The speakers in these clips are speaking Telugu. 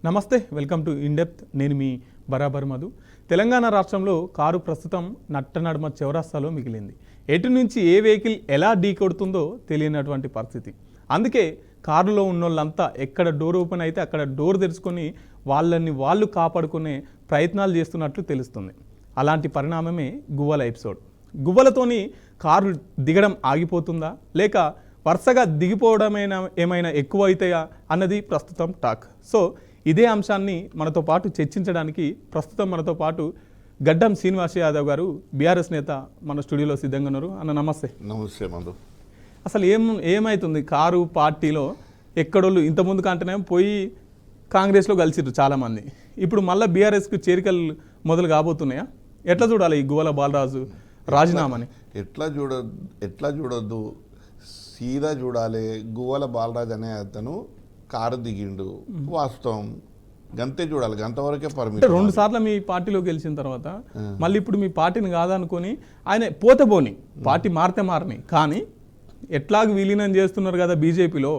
నమస్తే, వెల్కమ్ టు ఇన్డెప్త్. నేను మీ బరాబర్ మధు. తెలంగాణ రాష్ట్రంలో కారు ప్రస్తుతం నట్టనడుమ చౌరస్తాలో మిగిలింది. ఎటు నుంచి ఏ వెహికల్ ఎలా ఢీ కొడుతుందో తెలియనటువంటి పరిస్థితి. అందుకే కారులో ఉన్నోళ్ళంతా ఎక్కడ డోర్ ఓపెన్ అయితే అక్కడ డోర్ తెరుచుకొని వాళ్ళు కాపాడుకునే ప్రయత్నాలు చేస్తున్నట్లు తెలుస్తుంది. అలాంటి పరిణామమే గువ్వల ఎపిసోడ్. గువ్వలతోని కారు దిగడం ఆగిపోతుందా లేక వరుసగా దిగిపోవడమైనా ఏమైనా ఎక్కువ అవుతాయా అన్నది ప్రస్తుతం టాక్. సో ఇదే అంశాన్ని మనతో పాటు చర్చించడానికి ప్రస్తుతం మనతో పాటు గడ్డం శ్రీనివాస్ యాదవ్ గారు, బీఆర్ఎస్ నేత, మన స్టూడియోలో సిద్ధంగా ఉన్నారు. అన్న నమస్తే. నమస్తే మధు. అసలు ఏమవుతుంది కారు పార్టీలో? ఎక్కడోళ్ళు ఇంతకుముందు కంటేనే పోయి కాంగ్రెస్లో కలిసిర్రు చాలామంది, ఇప్పుడు మళ్ళీ బీఆర్ఎస్కి చేరికలు మొదలు కాబోతున్నాయా? ఎట్లా చూడాలి ఈ గువ్వల బాలరాజు రాజీనామాని? ఎట్లా చూడొద్దు, సీదా చూడాలి. గువ్వల బాలరాజు అనే అతను కారు దిగిండు, వాస్తవం. గంతే చూడాలి, గంతవరకే పరిమితం. 2 సార్లు మీ పార్టీలో గెలిచిన తర్వాత మళ్ళీ ఇప్పుడు మీ పార్టీని కాదనుకొని ఆయన పోతే పోని, పార్టీ మారితే మారని, కానీ ఎట్లాగ విలీనం చేస్తున్నారు కదా బీజేపీలో,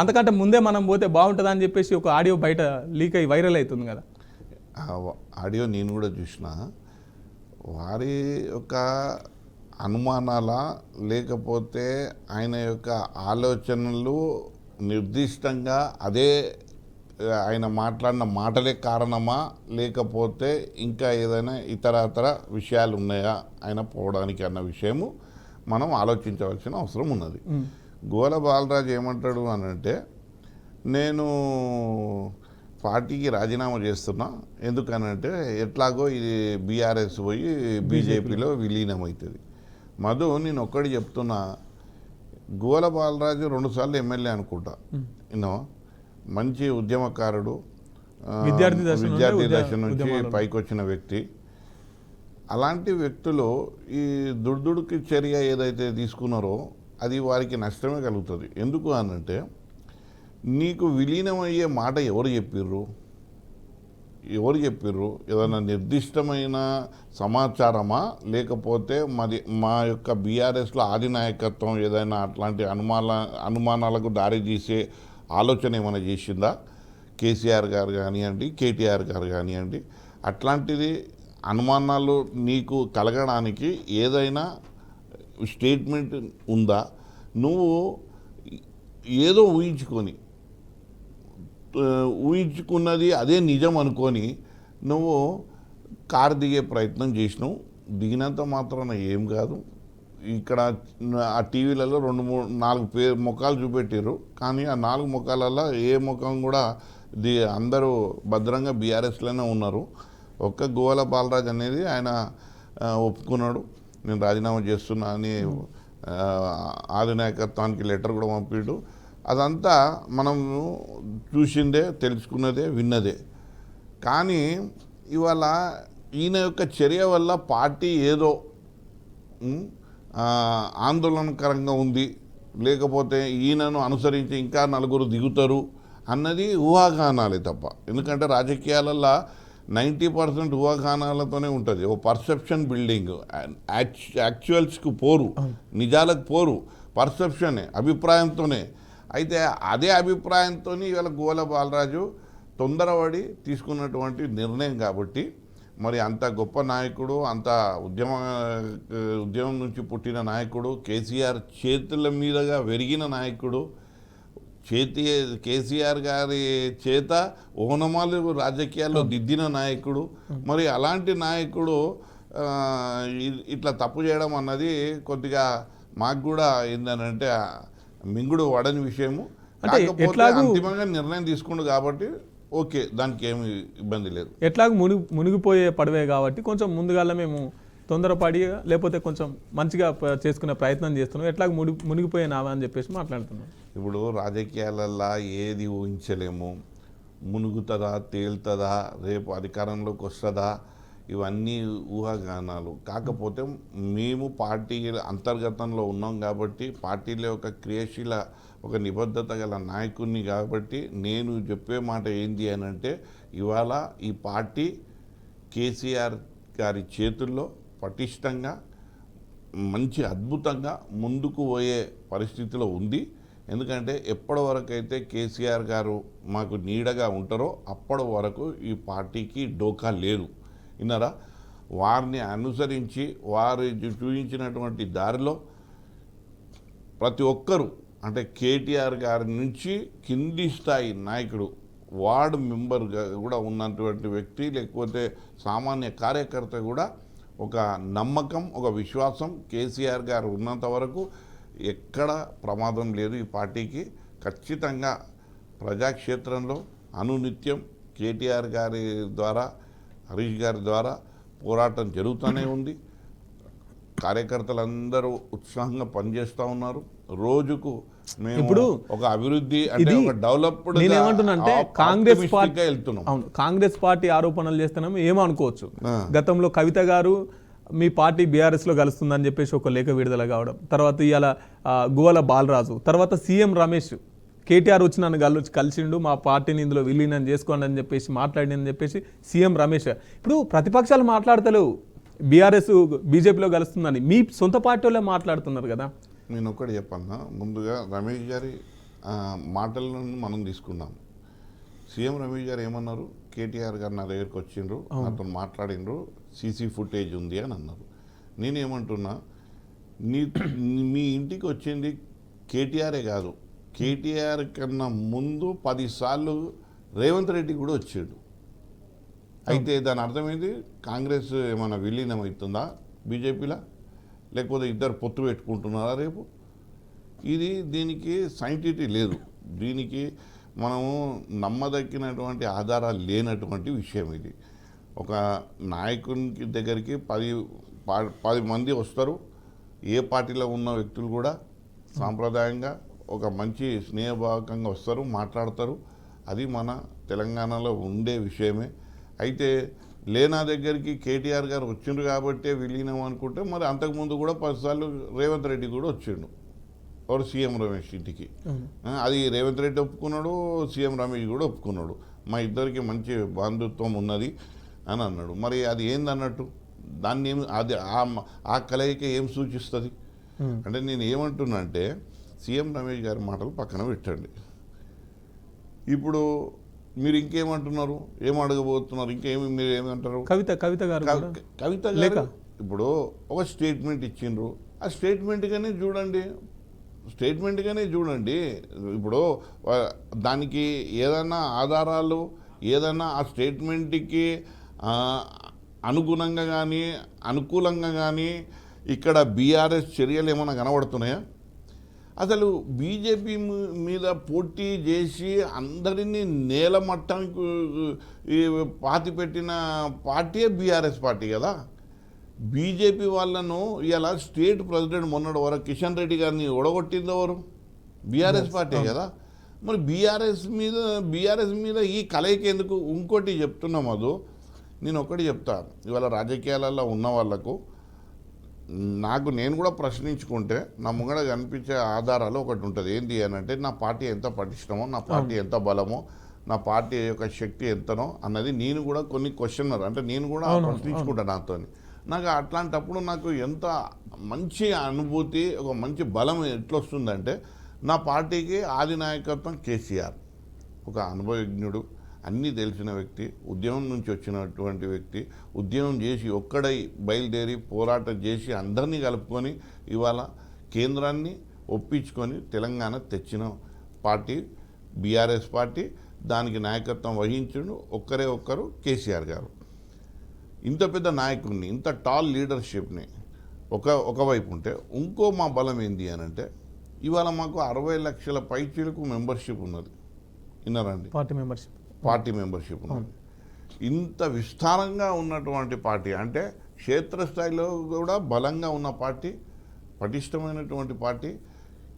అంతకంటే ముందే మనం పోతే బాగుంటుంది అని చెప్పేసి ఒక ఆడియో బయట లీక్ అయ్యి వైరల్ అవుతుంది కదా. ఆడియో నేను కూడా చూసిన. వారి యొక్క అనుమానాల లేకపోతే ఆయన యొక్క ఆలోచనలు నిర్దిష్టంగా అదే ఆయన మాట్లాడిన మాటలే కారణమా లేకపోతే ఇంకా ఏదైనా ఇతర విషయాలు ఉన్నాయా ఆయన పోవడానికి అన్న విషయము మనం ఆలోచించవలసిన అవసరం ఉన్నది. గువ్వల బాలరాజు ఏమంటాడు అని అంటే, నేను పార్టీకి రాజీనామా చేస్తున్నా, ఎందుకనంటే ఎట్లాగో ఇది బీఆర్ఎస్ పోయి బీజేపీలో విలీనం అవుతుంది. మధు, నేను ఒక్కటి చెప్తున్నా, గువ్వల బాలరాజు 2 సార్లు ఎమ్మెల్యే అనుకుంటా. మంచి ఉద్యమకారుడు, విద్యార్థి దశ నుంచి పైకి వచ్చిన వ్యక్తి. అలాంటి వ్యక్తులు ఈ దుర్దుడికి చర్య ఏదైతే తీసుకున్నారో అది వారికి నష్టమే కలుగుతుంది. ఎందుకు అనంటే, నీకు విలీనం అయ్యే మాట ఎవరు చెప్పిర్రు? ఏదైనా నిర్దిష్టమైన సమాచారమా లేకపోతే మా యొక్క బీఆర్ఎస్లో ఆదినాయకత్వం ఏదైనా అట్లాంటి అనుమానాలకు దారి తీసే ఆలోచన ఏమైనా చేసిందా? కేసీఆర్ గారు కానివ్వండి, కేటీఆర్ గారు కానివ్వండి, అట్లాంటిది అనుమానాలు నీకు కలగడానికి ఏదైనా స్టేట్మెంట్ ఉందా? నువ్వు ఏదో ఊహించుకున్నది అదే నిజం అనుకొని నువ్వు కారు దిగే ప్రయత్నం చేసినావు. దిగినంత మాత్రాన ఏం కాదు. ఇక్కడ ఆ టీవీలలో 2-3-4 ముఖాలు చూపెట్టారు, కానీ ఆ 4 ముఖాలలో ఏ ముఖం కూడా అందరూ భద్రంగా బీఆర్ఎస్లోనే ఉన్నారు. ఒక్క గువ్వల బాలరాజు అనేది ఆయన ఒప్పుకున్నాడు, నేను రాజీనామా చేస్తున్నా అని. ఆధినాయకత్వానికి లెటర్ కూడా పంపిండు. అదంతా మనం చూసిందే, తెలుసుకున్నదే, విన్నదే. కానీ ఇవాళ ఈయన యొక్క చర్య వల్ల పార్టీ ఏదో ఆందోళనకరంగా ఉంది, లేకపోతే ఈయనను అనుసరించి ఇంకా 4 దిగుతారు అన్నది ఊహాగానాలే తప్ప. ఎందుకంటే రాజకీయాలల్లో 90% ఊహాగానాలతోనే ఉంటుంది. ఓ పర్సెప్షన్ బిల్డింగ్, యాక్చువల్స్కి పోరు, నిజాలకు పోరు, పర్సెప్షనే, అభిప్రాయంతోనే. అయితే అదే అభిప్రాయంతో ఇవాళ గువ్వల బాలరాజు తొందరపడి తీసుకున్నటువంటి నిర్ణయం కాబట్టి, మరి అంత గొప్ప నాయకుడు, అంత ఉద్యమం నుంచి పుట్టిన నాయకుడు, కేసీఆర్ చేతుల మీదుగా పెరిగిన నాయకుడు, కేసీఆర్ గారి చేత ఓనమాలు రాజకీయాల్లో దిద్దిన నాయకుడు, మరి అలాంటి నాయకుడు ఇట్లా తప్పు చేయడం అన్నది కొద్దిగా మాకు కూడా ఏంటంటే మింగుడు వడని విషయము. కాకపోతే అంతిమంగా నిర్ణయం తీసుకుండు కాబట్టి ఓకే, దానికి ఏమి ఇబ్బంది లేదు. ఎట్లాగ మునిగిపోయే పడవే కాబట్టి కొంచెం ముందుగాల మేము తొందరపడి లేకపోతే కొంచెం మంచిగా చేసుకునే ప్రయత్నం చేస్తున్నాం, ఎట్లాగ మునిగిపోయినావా అని చెప్పేసి మాట్లాడుతున్నాం. ఇప్పుడు రాజకీయాలల్లో ఏది ఊహించలేము. మునుగుతుందా, తేలుతుందా, రేపు అధికారంలోకి వస్తుందా, ఇవన్నీ ఊహాగానాలు. కాకపోతే మేము పార్టీ అంతర్గతంలో ఉన్నాం కాబట్టి, పార్టీలో ఒక క్రియాశీల, ఒక నిబద్ధత గల నాయకుడిని కాబట్టి నేను చెప్పే మాట ఏంటి అని అంటే, ఇవాళ ఈ పార్టీ కేసీఆర్ గారి చేతుల్లో పటిష్టంగా మంచి అద్భుతంగా ముందుకు పోయే పరిస్థితిలో ఉంది. ఎందుకంటే ఎప్పటి వరకు అయితే కేసీఆర్ గారు మాకు నీడగా ఉంటారో అప్పటి వరకు ఈ పార్టీకి డోకా లేదు. విన్నారా? వారిని అనుసరించి వారు చూపించినటువంటి దారిలో ప్రతి ఒక్కరూ అంటే కేటీఆర్ గారి నుంచి కింది స్థాయి నాయకుడు, వార్డు మెంబర్గా కూడా ఉన్నటువంటి వ్యక్తి, లేకపోతే సామాన్య కార్యకర్త కూడా ఒక నమ్మకం, ఒక విశ్వాసం కేసీఆర్ గారు ఉన్నంత వరకు ఎక్కడ ప్రమాదం లేదు ఈ పార్టీకి. ఖచ్చితంగా ప్రజాక్షేత్రంలో అనునిత్యం కేటీఆర్ గారి ద్వారా, హరీష్ గారి ద్వారా పోరాటం జరుగుతూనే ఉంది. కార్యకర్తలందరూ ఉత్సాహంగా పనిచేస్తూ ఉన్నారు. రోజుకు మేము ఇప్పుడు ఒక అభివృద్ధి అంటే ఒక డెవలప్డ్ నేనేమంటున్నానంటే కాంగ్రెస్ పార్టీ వెళ్తున్నాం. అవును, కాంగ్రెస్ పార్టీ ఆరోపణలు చేస్తున్నాము ఏమో అనుకోవచ్చు. గతంలో కవిత గారు మీ పార్టీ బీఆర్ఎస్ లో కలుస్తుందని చెప్పేసి ఒక లేఖ విడుదల కావడం, తర్వాత ఇవాళ గువ్వల బాలరాజు, తర్వాత సీఎం రమేష్ కేటీఆర్ వచ్చి నన్ను కలిసిండు, మా పార్టీని ఇందులో విలీనం చేసుకోండి అని చెప్పేసి మాట్లాడిందని చెప్పేసి సీఎం రమేష్. ఇప్పుడు ప్రతిపక్షాలు మాట్లాడతలేవు బీఆర్ఎస్ బీజేపీలో కలుస్తుందని, మీ సొంత పార్టీ వాళ్ళే మాట్లాడుతున్నారు కదా. నేను ఒక్కటి చెప్పన్నా, ముందుగా రమేష్ గారి మాటలను మనం తీసుకున్నాం. సీఎం రమేష్ గారు ఏమన్నారు, కేటీఆర్ గారు నా దగ్గరికి వచ్చిండ్రు, నాతో మాట్లాడిండ్రు, సీసీ ఫుటేజ్ ఉంది అని అన్నారు. నేనేమంటున్నా, మీ ఇంటికి వచ్చింది కేటీఆర్ఏ కాదు, కేటీఆర్ కన్నా ముందు 10 సార్లు రేవంత్ రెడ్డి కూడా వచ్చాడు. అయితే దాని అర్థమైంది కాంగ్రెస్ ఏమైనా విలీనం అవుతుందా బీజేపీలో, లేకపోతే ఇద్దరు పొత్తు పెట్టుకుంటున్నారా రేపు? దీనికి సైంటిటీ లేదు, దీనికి మనము నమ్మదగినటువంటి ఆధారాలు లేనటువంటి విషయం. ఇది ఒక నాయకునికి దగ్గరికి 10 మంది వస్తారు. ఏ పార్టీలో ఉన్న వ్యక్తులు కూడా సాంప్రదాయంగా ఒక మంచి స్నేహభావకంగా వస్తారు, మాట్లాడతారు. అది మన తెలంగాణలో ఉండే విషయమే. అయితే లేనా దగ్గరికి కేటీఆర్ గారు వచ్చిండ్రు కాబట్టే విలీనం అనుకుంటే, మరి అంతకుముందు కూడా 10 సార్లు రేవంత్ రెడ్డి కూడా వచ్చిండు ఎవరు సీఎం రమేష్ ఇంటికి. అది రేవంత్ రెడ్డి ఒప్పుకున్నాడు, సీఎం రమేష్ కూడా ఒప్పుకున్నాడు, మా ఇద్దరికి మంచి బంధుత్వం ఉన్నది అని అన్నాడు. మరి అది ఏందన్నట్టు, దాన్ని ఏం అది ఆ కలయిక ఏం సూచిస్తుంది అంటే, నేను ఏమంటున్నా అంటే సీఎం రమేష్ గారి మాటలు పక్కన పెట్టండి. ఇప్పుడు మీరు ఇంకేమంటున్నారు, ఏం అడగబోతున్నారు, ఇంకేమి మీరు ఏమంటారు? కవిత గారు ఇప్పుడు ఒక స్టేట్మెంట్ ఇచ్చిండ్రు, ఆ స్టేట్మెంట్గానే చూడండి. ఇప్పుడు దానికి ఏదైనా ఆధారాలు, ఏదైనా ఆ స్టేట్మెంట్కి అనుగుణంగా కానీ అనుకూలంగా కానీ ఇక్కడ బీఆర్ఎస్ చర్యలు ఏమైనా కనబడుతున్నాయా? అసలు బీజేపీ మీద పోటీ చేసి అందరినీ నేలమట్టానికి పాతి పెట్టిన పార్టీయే బీఆర్ఎస్ పార్టీ కదా. బీజేపీ వాళ్ళను ఇలా స్టేట్ ప్రెసిడెంట్ మొన్నటి వరకు కిషన్ రెడ్డి గారిని ఓడగొట్టింది ఎవరు? బీఆర్ఎస్ పార్టీ కదా. మరి బీఆర్ఎస్ మీద ఈ కలయిక ఎందుకు? ఇంకోటి చెప్తున్నాం అదు, నేను ఒకటి చెప్తా, ఇవాళ రాజకీయాలలో ఉన్న వాళ్లకు నేను కూడా ప్రశ్నించుకుంటే నా ముంగడ కనిపించే ఆధారాలు ఒకటి ఉంటుంది. ఏంటి అని అంటే, నా పార్టీ ఎంత పటిష్టమో, నా పార్టీ ఎంత బలమో, నా పార్టీ యొక్క శక్తి ఎంతనో అన్నది నేను కూడా కొన్ని క్వశ్చనర్ అంటే నేను కూడా ప్రశ్నించుకుంటాను నాతో. నాకు అట్లాంటప్పుడు నాకు ఎంత మంచి అనుభూతి, ఒక మంచి బలం ఎట్లొస్తుందంటే, నా పార్టీకి ఆది నాయకత్వం కేసీఆర్, ఒక అనుభవజ్ఞుడు, అన్నీ తెలిసిన వ్యక్తి, ఉద్యమం నుంచి వచ్చినటువంటి వ్యక్తి, ఉద్యమం చేసి ఒక్కడై బయలుదేరి పోరాటం చేసి అందరినీ కలుపుకొని ఇవాళ కేంద్రాన్ని ఒప్పించుకొని తెలంగాణ తెచ్చిన పార్టీ బీఆర్ఎస్ పార్టీ. దానికి నాయకత్వం వహించుడు ఒక్కరు కేసీఆర్ గారు. ఇంత పెద్ద నాయకుడిని, ఇంత టాల్ లీడర్షిప్ని ఒకవైపు ఉంటే, ఇంకో మా బలం ఏంది అని అంటే, ఇవాళ మాకు 60 లక్షల పైచీలకు మెంబర్షిప్ ఉన్నది. విన్నారండి? పార్టీ మెంబర్షిప్ ఉన్నది. ఇంత విస్తారంగా ఉన్నటువంటి పార్టీ అంటే క్షేత్రస్థాయిలో కూడా బలంగా ఉన్న పార్టీ, పటిష్టమైనటువంటి పార్టీ.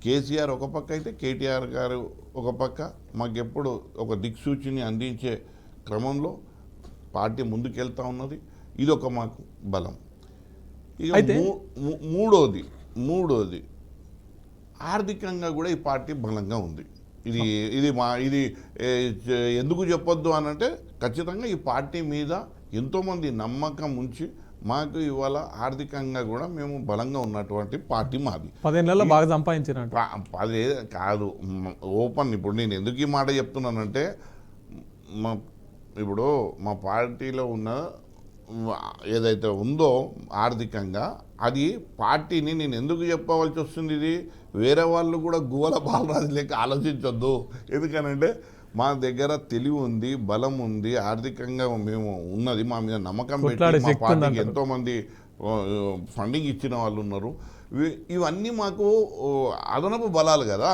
కేసీఆర్ ఒక పక్క అయితే కేటీఆర్ గారు ఒక పక్క మాకెప్పుడు ఒక దిక్సూచిని అందించే క్రమంలో పార్టీ ముందుకెళ్తా ఉన్నది. ఇదొక మాకు బలం. ఇక మూడోది ఆర్థికంగా కూడా ఈ పార్టీ బలంగా ఉంది. ఇది ఎందుకు చెప్పొద్దు అనంటే, ఖచ్చితంగా ఈ పార్టీ మీద ఎంతోమంది నమ్మకం ఉంచి మాకు ఇవాళ ఆర్థికంగా కూడా మేము బలంగా ఉన్నటువంటి పార్టీ మాది. 15 నెలల్లో బాగా సంపాదించినట్టు. అదే కాదు ఓపెన్. ఇప్పుడు నేను ఎందుకు ఈ మాట చెప్తున్నానంటే ఇప్పుడు మా పార్టీలో ఉన్న ఏదైతే ఉందో ఆర్థికంగా అది పార్టీని నేను ఎందుకు చెప్పవలసి వస్తుంది, ఇది వేరే వాళ్ళు కూడా గువ్వల బాలరాజు లేక ఆలోచించొద్దు. ఎందుకనంటే మా దగ్గర తెలివి ఉంది, బలం ఉంది, ఆర్థికంగా మేము ఉన్నది, మా మీద నమ్మకం పెట్టి మా పార్టీకి ఎంతోమంది ఫండింగ్ ఇచ్చిన వాళ్ళు ఉన్నారు. ఇవన్నీ మాకు అదనపు బలాలు కదా.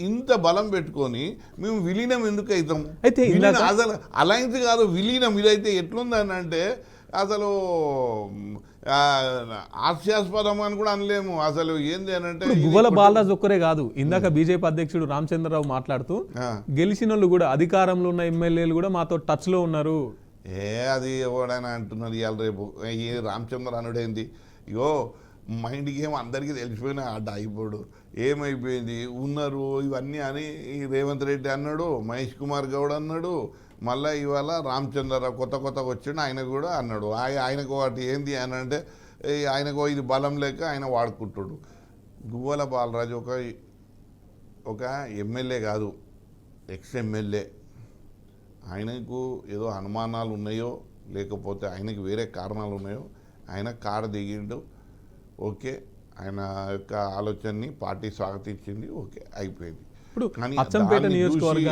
ఇంత బలం పెట్టుకొని మేము విలీనం ఎందుకు అవుతాం? అయితే అసలు అలయన్స్ కాదు విలీనం. ఇదైతే ఎట్లుందని అంటే అసలు హాస్యాస్పదం అని కూడా అనలేము. అసలు ఏంది అని అంటే గువ్వల బాలరాజు ఒక్కరే కాదు, ఇందాక బీజేపీ అధ్యక్షుడు రామచంద్రరావు మాట్లాడుతూ గెలిచిన వాళ్ళు కూడా అధికారంలో ఉన్న ఎమ్మెల్యేలు కూడా మాతో టచ్ లో ఉన్నారు. అది ఎవడైనా అంటున్నారు ఇవాళ రేపు. ఈ రామచంద్ర అనుడేంది, ఇగో మైండ్కి ఏమో అందరికీ తెలిసిపోయినా అడ్డ అయిపోడు ఏమైపోయింది ఉన్నారు ఇవన్నీ అని రేవంత్ రెడ్డి అన్నాడు, మహేష్ కుమార్ గౌడ్ అన్నాడు, మళ్ళీ ఇవాళ రామచంద్రరావు కొత్తగా వచ్చిండు ఆయన కూడా అన్నాడు. ఆయనకు ఒకటి ఏంది అని అంటే ఆయనకు ఇది బలం లేక ఆయన వాడుకుంటాడు. గువ్వల బాలరాజు ఒక ఎమ్మెల్యే కాదు, ఎక్స్ ఎమ్మెల్యే. ఆయనకు ఏదో అనుమానాలు ఉన్నాయో లేకపోతే ఆయనకి వేరే కారణాలు ఉన్నాయో ఆయన కారు దిగిండు. ఓకే, ఆయన యొక్క ఆలోచనని పార్టీ స్వాగతించింది. ఓకే, అయిపోయింది. కానీ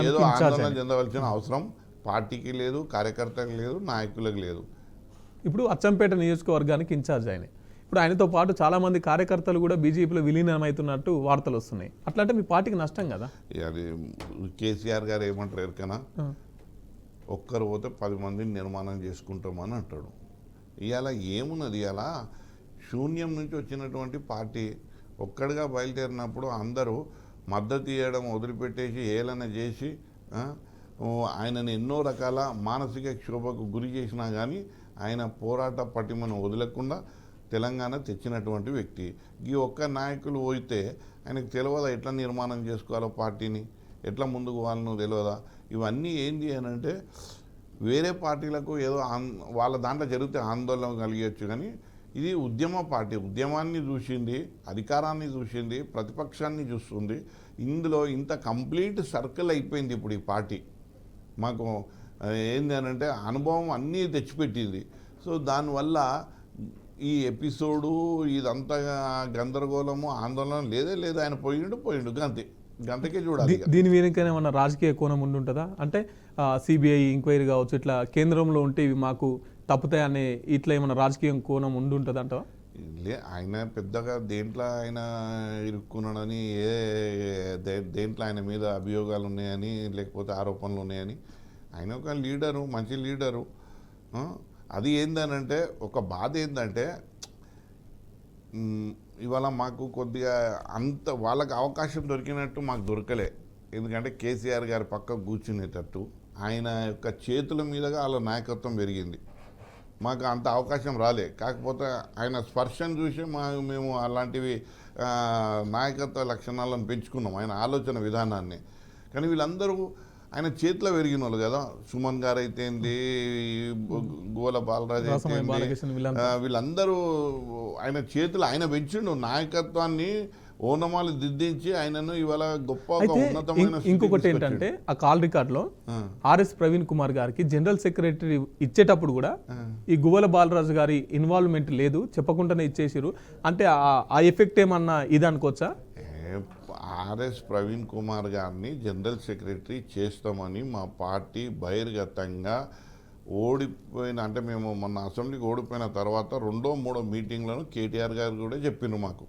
ఏదో ఆందోళన చెందవలసిన అవసరం పార్టీకి లేదు, కార్యకర్తలకు లేదు, నాయకులకు లేదు. ఇప్పుడు అచ్చంపేట నియోజకవర్గానికి ఇన్ఛార్జ్ ఆయన. ఇప్పుడు ఆయనతో పాటు చాలా మంది కార్యకర్తలు కూడా బీజేపీలో విలీనం అవుతున్నట్టు వార్తలు వస్తున్నాయి. అట్లంటే మీ పార్టీకి నష్టం కదా. అది కేసీఆర్ గారు ఏమంటారు ఎరికనా, ఒక్కరు పోతే 10 మందిని నిర్మాణం చేసుకుంటామని అంటాడు. ఇవాళ ఏమున్నది, ఇవాళ శూన్యం నుంచి వచ్చినటువంటి పార్టీ ఒక్కడిగా బయలుదేరినప్పుడు అందరూ మద్దతు ఇవ్వడం వదిలిపెట్టేసి ఏలన చేసి ఆయనను ఎన్నో రకాల మానసిక క్షోభకు గురి చేసినా కానీ ఆయన పోరాట పటిమను వదలకుండా తెలంగాణ తెచ్చినటువంటి వ్యక్తి. ఈ ఒక్క నాయకులు పోయితే ఆయనకు తెలియదా ఎట్లా నిర్మాణం చేసుకోవాలో పార్టీని, ఎట్లా ముందుకు వాళ్ళను తెలియదా? ఇవన్నీ ఏంటి అని అంటే వేరే పార్టీలకు ఏదో వాళ్ళ దాంట్లో జరిగితే ఆందోళన కలిగచ్చు, కానీ ఇది ఉద్యమ పార్టీ. ఉద్యమాన్ని చూసింది, అధికారాన్ని చూసింది, ప్రతిపక్షాన్ని చూస్తుంది. ఇందులో ఇంత కంప్లీట్ సర్కిల్ అయిపోయింది ఇప్పుడు ఈ పార్టీ. మాకు ఏంది అని అంటే అనుభవం అన్నీ తెచ్చిపెట్టింది. సో దానివల్ల ఈ ఎపిసోడు ఇదంతా గందరగోళము ఆందోళన లేదు. ఆయన పోయిండు గంతకే చూడాలి. దీని వెనుకనే ఏమన్నా రాజకీయ కోణం ఉంటుందా? అంటే సిబిఐ ఎంక్వైరీ కావచ్చు, ఇట్లా కేంద్రంలో ఉంటే ఇవి మాకు తప్పుతాయనే ఇట్లా ఏమన్నా రాజకీయ కోణం ఉంటుందా అంటావా? ఆయన పెద్దగా దేంట్లో ఆయన ఇరుక్కున్నాడని దేంట్లో ఆయన మీద అభియోగాలు ఉన్నాయని లేకపోతే ఆరోపణలు ఉన్నాయని, ఆయన ఒక లీడరు, మంచి లీడరు. అది ఏందనంటే ఒక బాధ ఏంటంటే ఇవాళ మాకు కొద్దిగా అంత వాళ్ళకి అవకాశం దొరికినట్టు మాకు దొరకలే. ఎందుకంటే కేసీఆర్ గారి పక్క కూర్చునేటట్టు ఆయన యొక్క చేతుల మీదుగా వాళ్ళ నాయకత్వం పెరిగింది. మాకు అంత అవకాశం రాలే. కాకపోతే ఆయన స్పర్శను చూసి మేము అలాంటివి నాయకత్వ లక్షణాలను పెంచుకున్నాం, ఆయన ఆలోచన విధానాన్ని. కానీ వీళ్ళందరూ ఆయన చేతిలో పెరిగిన వాళ్ళు కదా. సుమన్ గారు అయితే ఏంది, గోల బాలరాజు అయితే వీళ్ళందరూ ఆయన చేతులు ఆయన పెంచిండు. నాయకత్వాన్ని ఓనమాలు దిద్దించి ఆయనను ఇవాళ గొప్ప ఉన్నతమైన. ఇంకొకటి ఏంటంటే ఆ కాల్ రికార్డులో ఆర్ఎస్ ప్రవీణ్ కుమార్ గారికి జనరల్ సెక్రటరీ ఇచ్చేటప్పుడు కూడా ఈ గువ్వల బాలరాజు గారి ఇన్వాల్వ్మెంట్ లేదు, చెప్పకుండానే ఇచ్చేసారు. అంటే ఆ ఎఫెక్ట్ ఏమన్నా ఇది అనుకోవచ్చా? ఆర్ఎస్ ప్రవీణ్ కుమార్ గారిని జనరల్ సెక్రటరీ చేస్తామని మా పార్టీ బహిర్గతంగా ఓడిపోయిన, అంటే మేము మొన్న అసెంబ్లీకి ఓడిపోయిన తర్వాత 2వ 3వ మీటింగ్లను కేటీఆర్ గారు కూడా చెప్పిండ్రు మాకు.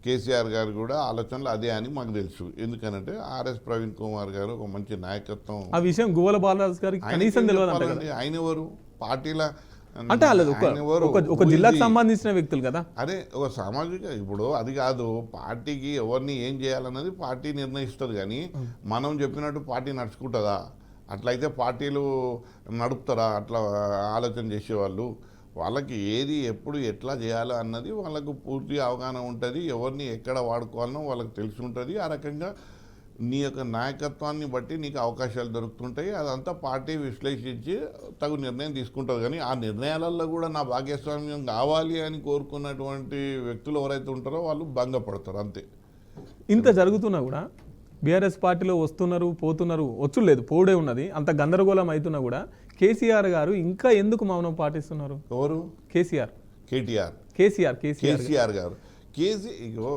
కేసీఆర్ గారు కూడా ఆలోచనలు అదే అని మాకు తెలుసు. ఎందుకనంటే ఆర్ఎస్ ప్రవీణ్ కుమార్ గారు ఒక మంచి నాయకత్వం. ఆ విషయం గువ్వల బాలరాజు గారికి కనీసం తెలియదు. ఆయన ఎవరు పార్టీల అంటే ఒక జిల్లాకు సంబంధించిన వ్యక్తులు కదా. అరే ఒక సామాజిక, ఇప్పుడు అది కాదు, పార్టీకి ఎవరిని ఏం చేయాలన్నది పార్టీ నిర్ణయిస్తుంది. కానీ మనం చెప్పినట్టు పార్టీ నడుచుకుంటుందా? అట్లయితే పార్టీలు నడుపుతారా? అట్లా ఆలోచన చేసేవాళ్ళు వాళ్ళకి ఏది ఎప్పుడు ఎట్లా చేయాలో అన్నది వాళ్ళకు పూర్తి అవగాహన ఉంటుంది. ఎవరిని ఎక్కడ వాడుకోవాలనో వాళ్ళకి తెలిసి ఉంటుంది. ఆ రకంగా నీ యొక్క నాయకత్వాన్ని బట్టి నీకు అవకాశాలు దొరుకుతుంటాయి. అదంతా పార్టీ విశ్లేషించి తగు నిర్ణయం తీసుకుంటుంది. కానీ ఆ నిర్ణయాలలో కూడా నా భాగస్వామ్యం కావాలి అని కోరుకున్నటువంటి వ్యక్తులు ఎవరైతే ఉంటారో వాళ్ళు భంగపడతారు అంతే. ఇంత జరుగుతున్నా కూడా బీఆర్ఎస్ పార్టీలో వస్తున్నారు పోతున్నారు, వచ్చులేదు పోడే ఉన్నది, అంత గందరగోళం అవుతున్నా కూడా కేసీఆర్ గారు ఇంకా ఎందుకు మౌనం పాటిస్తున్నారు? ఎవరు? కేసీఆర్ కేసీఆర్ గారు ఇగో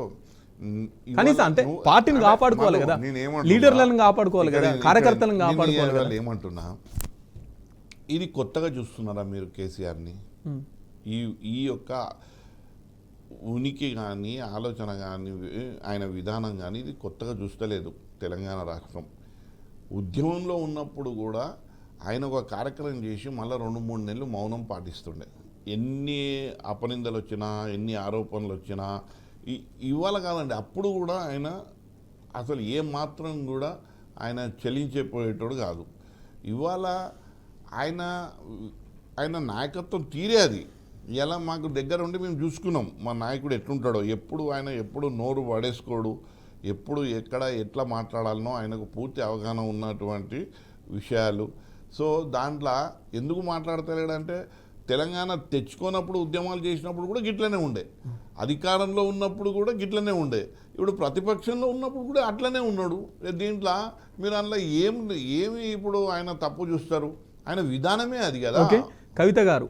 కనీసం అంటే పార్టీని కాపాడుకోవాలి కదా, లీడర్లను కాపాడుకోవాలి కదా, కార్యకర్తలను కాపాడుకోవాలి కదా. ఏమంటున్నా, ఇది కొత్తగా చూస్తున్నారా మీరు కేసీఆర్ని? ఈ యొక్క ఉనికి కానీ ఆలోచన కానీ ఆయన విధానం కానీ ఇది కొత్తగా చూస్తలేదు. తెలంగాణ రాష్ట్రం ఉద్యమంలో ఉన్నప్పుడు కూడా ఆయన ఒక కార్యక్రమం చేసి మళ్ళీ 2-3 నెలలు మౌనం పాటిస్తుండే. ఎన్ని అపనిందలు వచ్చినా ఎన్ని ఆరోపణలు వచ్చినా ఇవాళ కాదండి, అప్పుడు కూడా ఆయన అసలు ఏమాత్రం కూడా ఆయన చెల్లించిపోయేటోడు కాదు. ఇవాళ ఆయన నాయకత్వం తీరే అది. ఇలా మాకు దగ్గర ఉండి మేము చూసుకున్నాం మా నాయకుడు ఎట్లుంటాడో. ఎప్పుడు నోరు పడేసుకోడు, ఎప్పుడు ఎట్లా మాట్లాడాలనో ఆయనకు పూర్తి అవగాహన ఉన్నటువంటి విషయాలు. సో దాంట్లో ఎందుకు మాట్లాడతలేడంటే, తెలంగాణ తెచ్చుకున్నప్పుడు ఉద్యమాలు చేసినప్పుడు కూడా గిట్లనే ఉండే, అధికారంలో ఉన్నప్పుడు కూడా గిట్లనే ఉండే, ఇప్పుడు ప్రతిపక్షంలో ఉన్నప్పుడు కూడా అట్లనే ఉన్నాడు. దీంట్లో మీరు అందులో ఏమి ఇప్పుడు ఆయన తప్పు చూస్తారు? ఆయన విధానమే అది కదా. ఓకే, కవిత గారు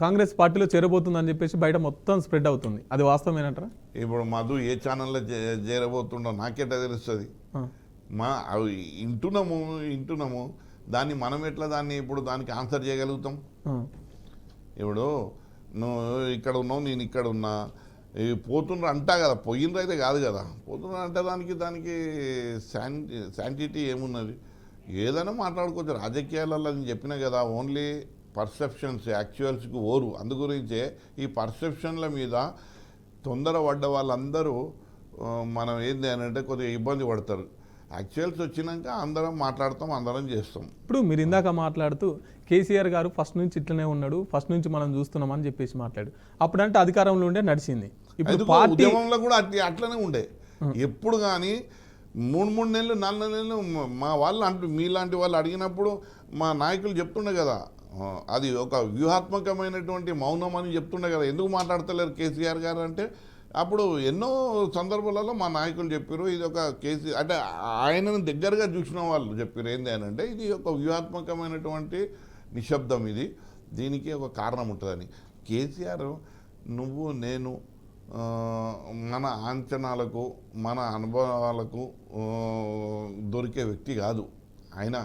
కాంగ్రెస్ పార్టీలో చేరబోతుందని చెప్పేసి బయట మొత్తం స్ప్రెడ్ అవుతుంది, అది వాస్తవమేనంటారా? ఇప్పుడు మధు ఏ ఛానల్లో చేరబోతుండో నాకెట్లా తెలుస్తుంది? అవి వింటున్నాము దాన్ని మనం ఎట్లా ఇప్పుడు దానికి ఆన్సర్ చేయగలుగుతాం? ఇప్పుడు నువ్వు ఇక్కడ ఉన్నావు, నేను ఇక్కడ ఉన్నా, పోతుండ్రు అంటా కదా, పోయినరు అయితే కాదు కదా, పోతుండ్రు అంటే దానికి శాంటిటీ ఏమున్నది? ఏదైనా మాట్లాడుకోవచ్చు రాజకీయాలలో. నేను చెప్పినా కదా, ఓన్లీ పర్సెప్షన్స్, యాక్చువల్స్కి ఓరు. అందు గురించే ఈ పర్సెప్షన్ల మీద తొందరపడ్డ వాళ్ళందరూ మనం ఏంది అని అంటే కొద్దిగా ఇబ్బంది పడతారు. యాక్చువల్స్ వచ్చినాక అందరం మాట్లాడతాం, అందరం చేస్తాం. ఇప్పుడు మీరు ఇందాక మాట్లాడుతూ కేసీఆర్ గారు ఫస్ట్ నుంచి ఇట్లనే ఉన్నాడు, ఫస్ట్ నుంచి మనం చూస్తున్నామని చెప్పేసి మాట్లాడు. అప్పుడంటే అధికారంలో ఉండే నడిచింది, ఇప్పుడు ఉద్యమంలో కూడా అట్లనే ఉండే. ఎప్పుడు కానీ 3 నెలలు 4 నెలలు మా వాళ్ళు మీలాంటి వాళ్ళు అడిగినప్పుడు మా నాయకులు చెప్తుండే కదా, అది ఒక వ్యూహాత్మకమైనటువంటి మౌనం అని చెప్తుండే కదా. ఎందుకు మాట్లాడతలేరు కేసీఆర్ గారు అంటే, అప్పుడు ఎన్నో సందర్భాలలో మా నాయకులు చెప్పారు, ఇది ఒక కేసీఆర్ అంటే ఆయనను దగ్గరగా చూసిన వాళ్ళు చెప్పారు ఏంది అని అంటే, ఇది ఒక వ్యూహాత్మకమైనటువంటి నిశ్శబ్దం, దీనికి ఒక కారణం ఉంటుందని. కేసీఆర్ నువ్వు నేను మన అంచనాలకు మన అనుభవాలకు దొరికే వ్యక్తి కాదు ఆయన.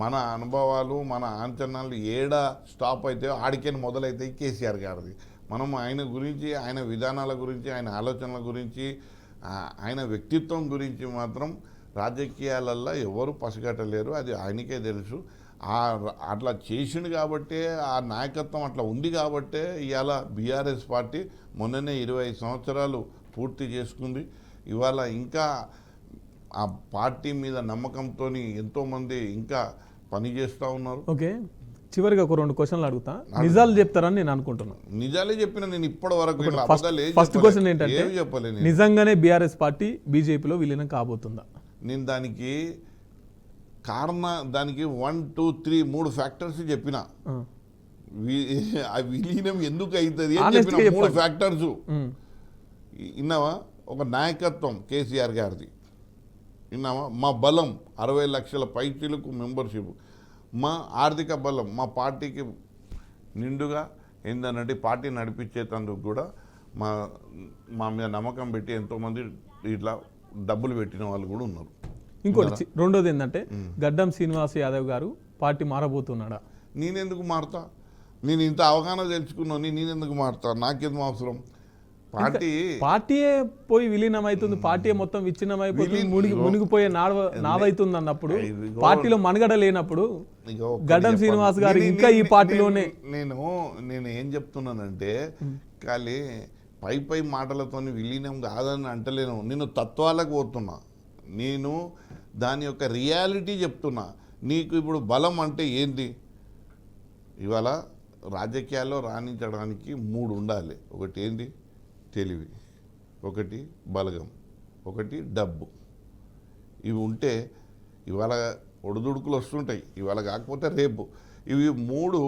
మన అనుభవాలు మన అంచనాలు ఏడ స్టాప్ అయితే ఆడికే మొదలవుతాయి కేసీఆర్ గారిది. మనం ఆయన గురించి, ఆయన విధానాల గురించి, ఆయన ఆలోచనల గురించి, ఆయన వ్యక్తిత్వం గురించి మాత్రం రాజకీయాలల్లో ఎవరు పసిగట్టలేరు, అది ఆయనకే తెలుసు. అట్లా చేసిండు కాబట్టే, ఆ నాయకత్వం అట్లా ఉంది కాబట్టే ఇవాళ బీఆర్ఎస్ పార్టీ మొన్ననే 25 సంవత్సరాలు పూర్తి చేసుకుంది. ఇవాళ ఇంకా ఆ పార్టీ మీద నమ్మకంతో ఎంతోమంది ఇంకా పనిచేస్తూ ఉన్నారు. ఓకే, చివరిగా ఒక 2 క్వశ్చన్లు అడుగుతా, నిజాలు చెప్తారని నేను అనుకుంటున్నాను. నిజాలే చెప్పిన నేను ఇప్పటి వరకు. ఫస్ట్ క్వశ్చన్ ఏంటంటే, నిజంగానే బీఆర్ఎస్ పార్టీ బీజేపీలో విలీనం కాబోతుందా? నేను దానికి 1, 2, 3 3 ఫ్యాక్టర్స్ చెప్పిన. విలీనం ఎందుకు అవుతుంది అని చెప్పిన 3 ఫ్యాక్టర్స్ విన్నావా? ఒక నాయకత్వం కేసీఆర్ గారిది విన్నావా, మా బలం 60 లక్షల పైచీలకు మెంబర్షిప్, మా ఆర్థిక బలం, మా పార్టీకి నిండుగా ఏందనంటే పార్టీ నడిపించేటందుకు కూడా మా మీద నమ్మకం పెట్టి ఎంతోమంది ఇట్లా డబ్బులు పెట్టిన వాళ్ళు కూడా ఉన్నారు. ఇంకోటి రెండోది ఏంటంటే, గడ్డం శ్రీనివాస్ యాదవ్ గారు పార్టీ మారబోతున్నాడా? నేనెందుకు మారుతా? నేను ఇంత అవగాహన తెలుసుకున్నాను, నేనెందుకు మారుతా? నాకెందుకు అవసరం? పార్టీయే పోయి విలీనం అవుతుంది, పార్టీ మొత్తం విచ్ఛిన్నం అయిపోతుంది, మునిగిపోయే నావైతుంది అన్నప్పుడు, పార్టీలో మనుగడ లేనప్పుడు గడ్డం శ్రీనివాస్ గారు ఇంకా ఈ పార్టీలోనే. నేను ఏం చెప్తున్నానంటే, ఖాళీ పై మాటలతో విలీనం కాదని అంటలేను. నేను తత్వాలకు పోతున్నా, నేను దాని యొక్క రియాలిటీ చెప్తున్నా. నీకు ఇప్పుడు బలం అంటే ఏంది? ఇవాళ రాజకీయాల్లో రాణించడానికి 3 ఉండాలి. ఒకటి ఏంది? తెలివి, ఒకటి బలగం, ఒకటి డబ్బు. ఇవి ఉంటే ఇవాళ ఒడిదుడుకులు వస్తుంటాయి, ఇవాళ కాకపోతే రేపు. ఇవి 3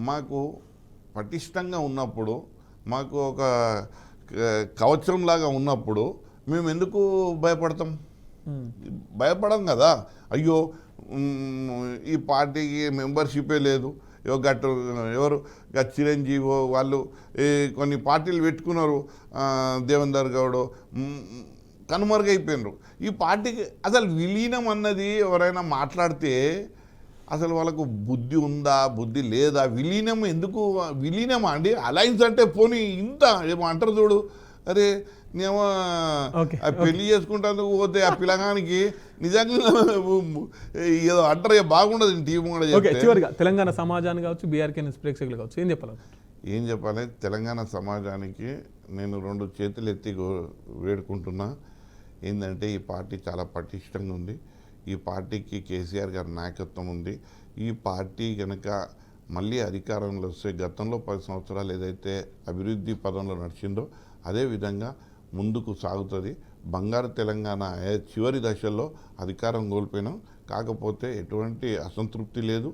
మాకు పటిష్టంగా ఉన్నప్పుడు, మాకు ఒక కవచంలాగా ఉన్నప్పుడు మేము ఎందుకు భయపడతాం? భయపడం కదా. అయ్యో ఈ పార్టీకి మెంబర్షిపే లేదు, ఎవరు చిరంజీవి వాళ్ళు కొన్ని పార్టీలు పెట్టుకున్నారు, దేవేందర్ గౌడ్ కనుమరుగైపోయినారు. ఈ పార్టీకి అసలు విలీనం అన్నది ఎవరైనా మాట్లాడితే అసలు వాళ్ళకు బుద్ధి ఉందా, బుద్ధి లేదా? విలీనం ఎందుకు? విలీనమా అండి? అలయన్స్ అంటే పోనీ ఇంత ఏమో అంటారు చూడు, అరే నేమో పెళ్లి చేసుకుంటేందుకు పోతే ఆ పిల్లగానికి నిజంగా ఏదో అంటారు, బాగుండదు టీవీ కూడా. చివరిగా తెలంగాణ సమాజాన్ని కావచ్చు, బీఆర్కే న్యూస్ ప్రేక్షకులు కావచ్చు, ఏం చెప్పాలి? ఏం చెప్పాలి? తెలంగాణ సమాజానికి నేను 2 చేతులు ఎత్తి వేడుకుంటున్నా. ఏంటంటే ఈ పార్టీ చాలా పటిష్టంగా ఉంది. ఈ పార్టీకి కేసీఆర్ గారి నాయకత్వం ఉంది. ఈ పార్టీ కనుక మళ్ళీ అధికారంలో వస్తే గతంలో 10 సంవత్సరాలు ఏదైతే అభివృద్ధి పదంలో నడిచిందో అదేవిధంగా ముందుకు సాగుతుంది. బంగారు తెలంగాణ చివరి దశల్లో అధికారం కోల్పోయినాం, కాకపోతే ఎటువంటి అసంతృప్తి లేదు.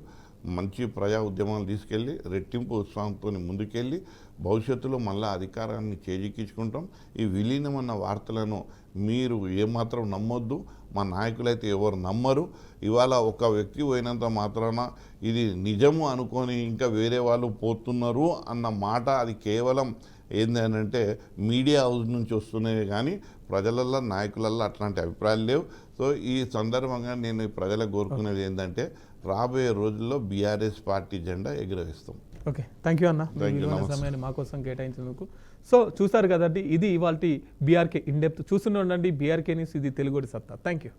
మంచి ప్రజా ఉద్యమాలు తీసుకెళ్ళి రెట్టింపు ఉత్సాహంతో ముందుకెళ్ళి భవిష్యత్తులో మళ్ళీ అధికారాన్ని చేజిక్కించుకుంటాం. ఈ విలీనం అన్న వార్తలను మీరు ఏమాత్రం నమ్మొద్దు. మా నాయకులైతే ఎవరు నమ్మరు. ఇవాళ ఒక వ్యక్తి పోయినంత మాత్రాన ఇది నిజము అనుకొని ఇంకా వేరే వాళ్ళు పోతున్నారు అన్న మాట అది కేవలం ఏంటంటే మీడియా హౌస్ నుంచి వస్తున్నాయి, కానీ ప్రజలల్లో నాయకులల్లో అట్లాంటి అభిప్రాయాలు లేవు. సో ఈ సందర్భంగా నేను ప్రజలకు కోరుకునేది ఏంటంటే రాబోయే రోజుల్లో బీఆర్ఎస్ పార్టీ జెండా ఎగురవేస్తాం. ఓకే, థ్యాంక్ యూ అన్న, సమయాన్ని మా కోసం కేటాయించినందుకు. సో చూసారు కదండి, ఇది ఇవాళ బీఆర్కే ఇన్ డెప్త్. చూస్తూనే ఉండండి బీఆర్కే న్యూస్, ఇది తెలుగుడి సత్తా. Thank you.